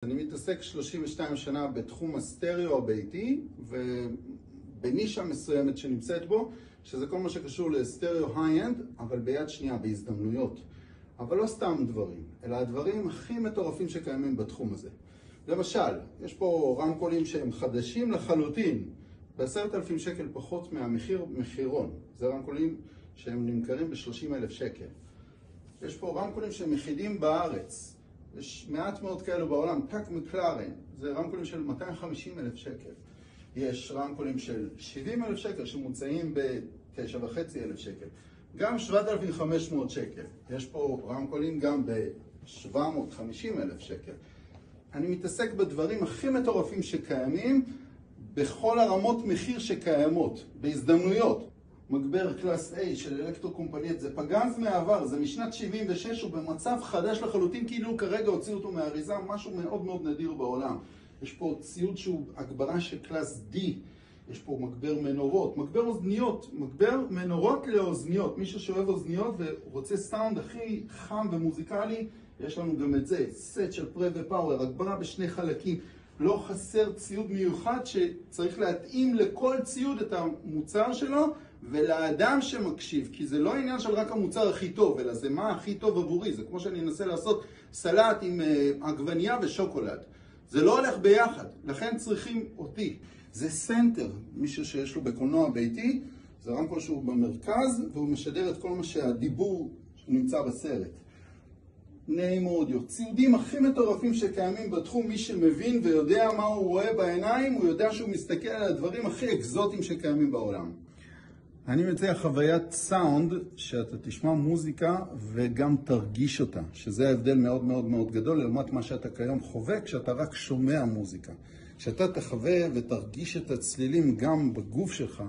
אני מתעסק 32 שנה בתחום הסטריאו הביתי ובנישה מסוימת שנמצאת בו, שזה כל מה שקשור לסטריאו היי-אנד, אבל ביד שנייה, בהזדמנויות. אבל לא סתם דברים, אלא הדברים הכי מטורפים שקיימים בתחום הזה. למשל, יש פה רמקולים שהם חדשים לחלוטין, ב10,000 שקל פחות מהמחיר מחירון. זה רמקולים שהם נמכרים ב-30,000 שקל. יש פה רמקולים שהם יחידים בארץ. יש מעט מאוד כאלו בעולם, טאק מקלרן, זה רמקולים של 250,000 שקל. יש רמקולים של 70,000 שקל שמוצאים ב-9,500 שקל. גם 7,500 שקל. יש פה רמקולים גם ב-750,000 שקל. אני מתעסק בדברים הכי מטורפים שקיימים, בכל הרמות מחיר שקיימות, בהזדמנויות. מגבר קלאס A של אלקטרו-קומפנית, זה פגז מהעבר, זה משנת 76, הוא במצב חדש לחלוטין, כאילו כרגע הוציאו אותו מהאריזה, משהו מאוד מאוד נדיר בעולם. יש פה ציוד שהוא הגברה של קלאס D, יש פה מגבר מנורות, מגבר אוזניות, מגבר מנורות לאוזניות. מי שאוהב אוזניות ורוצה סאונד הכי חם ומוזיקלי, יש לנו גם את זה, סט של פרה ופאוור, הגברה בשני חלקים. לא חסר ציוד מיוחד שצריך להתאים לכל ציוד את המוצר שלו ולאדם שמקשיב, כי זה לא עניין של רק המוצר הכי טוב, אלא זה מה הכי טוב עבורי. זה כמו שאני אנסה לעשות סלט עם עגבניה ושוקולד. זה לא הולך ביחד, לכן צריכים אותי. זה סנטר, מישהו שיש לו בקולנוע ביתי, זה רמקול שהוא במרכז והוא משדר את כל מה שהדיבור שנמצא בסרט. נעים אודיו, ציודים הכי מטורפים שקיימים בתחום, מי שמבין ויודע מה הוא רואה בעיניים, הוא יודע שהוא מסתכל על הדברים הכי אקזוטיים שקיימים בעולם. אני מציע חוויית סאונד שאתה תשמע מוזיקה וגם תרגיש אותה, שזה ההבדל מאוד מאוד מאוד גדול לעומת מה שאתה כיום חווה כשאתה רק שומע מוזיקה. כשאתה תחווה ותרגיש את הצלילים גם בגוף שלך,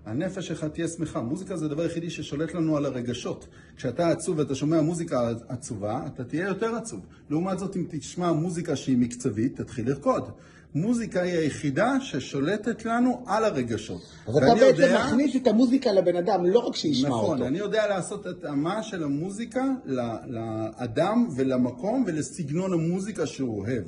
הנפש שלך תהיה שמחה. מוזיקה זה הדבר היחידי ששולט לנו על הרגשות. כשאתה עצוב ואתה שומע מוזיקה עצובה, אתה תהיה יותר עצוב. לעומת זאת, אם תשמע מוזיקה שהיא מקצבית, תתחיל לרקוד. מוזיקה היא היחידה ששולטת לנו על הרגשות. אז אתה בעצם מכניס את המוזיקה לבן אדם, לא רק שישמע אותו. נכון, אני יודע לעשות את התאמה של המוזיקה לאדם ולמקום ולסגנון המוזיקה שהוא אוהב.